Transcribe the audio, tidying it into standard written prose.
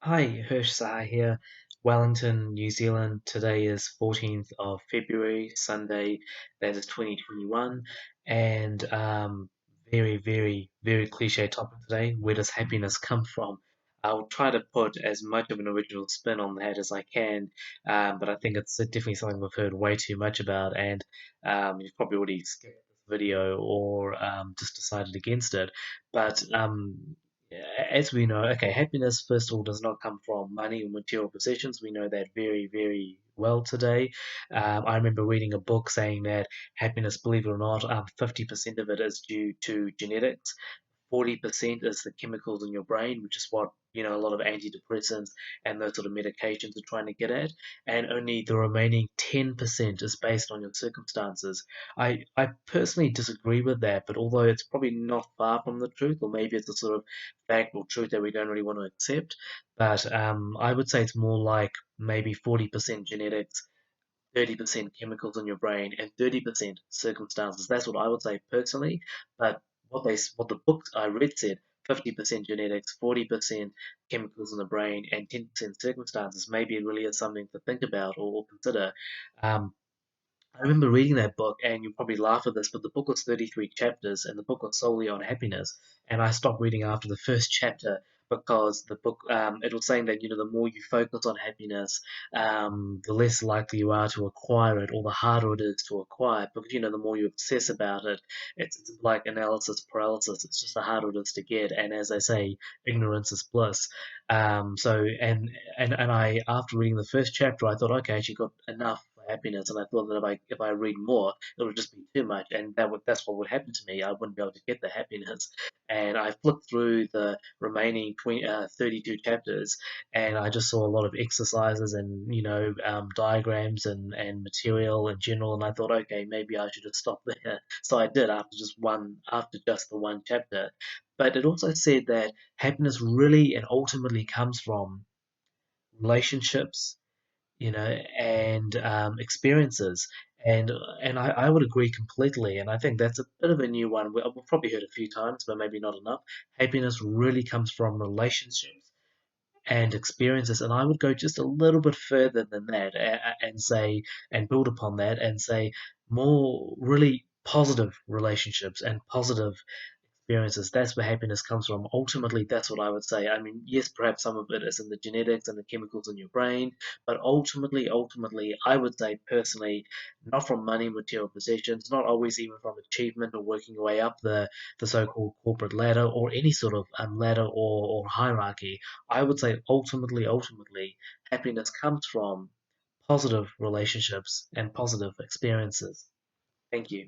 Hi, Hirsch Saha here, Wellington, New Zealand. Today is 14th of February, Sunday, that is 2021. And very, very, very cliche topic today. Where does happiness come from? I'll try to put as much of an original spin on that as I can, but I think it's definitely something we've heard way too much about, and you've probably already skipped this video or just decided against it. But as we know, okay, happiness, first of all, does not come from money or material possessions. We know that very, very well today. I remember reading a book saying that happiness, believe it or not, 50% of it is due to genetics. 40% is the chemicals in your brain, which is what a lot of antidepressants and those sort of medications are trying to get at, and only the remaining 10% is based on your circumstances. I personally disagree with that, but although it's probably not far from the truth, or maybe it's a sort of fact or truth that we don't really want to accept, but I would say it's more like maybe 40% genetics, 30% chemicals in your brain, and 30% circumstances. That's what I would say personally. But what the book I read said, 50% genetics, 40% chemicals in the brain, and 10% circumstances. Maybe it really is something to think about or consider. Um, I remember reading that book, and you'll probably laugh at this, but the book was 33 chapters, and the book was solely on happiness. And I stopped reading after the first chapter because the book, it was saying that, the more you focus on happiness, the less likely you are to acquire it, or the harder it is to acquire. Because, the more you obsess about it, it's like analysis paralysis. It's just the harder it is to get. And as I say, ignorance is bliss. And I, after reading the first chapter, I thought, okay, I actually got enough happiness, and I thought that if I read more, it would just be too much, and that's what would happen to me. I wouldn't be able to get the happiness. And I flipped through the remaining 32 chapters, and I just saw a lot of exercises and diagrams and material in general, and I thought, okay, maybe I should just stop there. So I did after just the one chapter. But it also said that happiness really and ultimately comes from relationships, and experiences. And I would agree completely. And I think that's a bit of a new one. We've probably heard a few times, but maybe not enough. Happiness really comes from relationships and experiences. And I would go just a little bit further than that and say, and build upon that and say more really positive relationships and positive experiences. That's where happiness comes from. Ultimately, that's what I would say. I mean, yes, perhaps some of it is in the genetics and the chemicals in your brain, but ultimately, I would say personally, not from money, material possessions, not always even from achievement or working your way up the so-called corporate ladder or any sort of ladder or hierarchy. I would say ultimately, happiness comes from positive relationships and positive experiences. Thank you.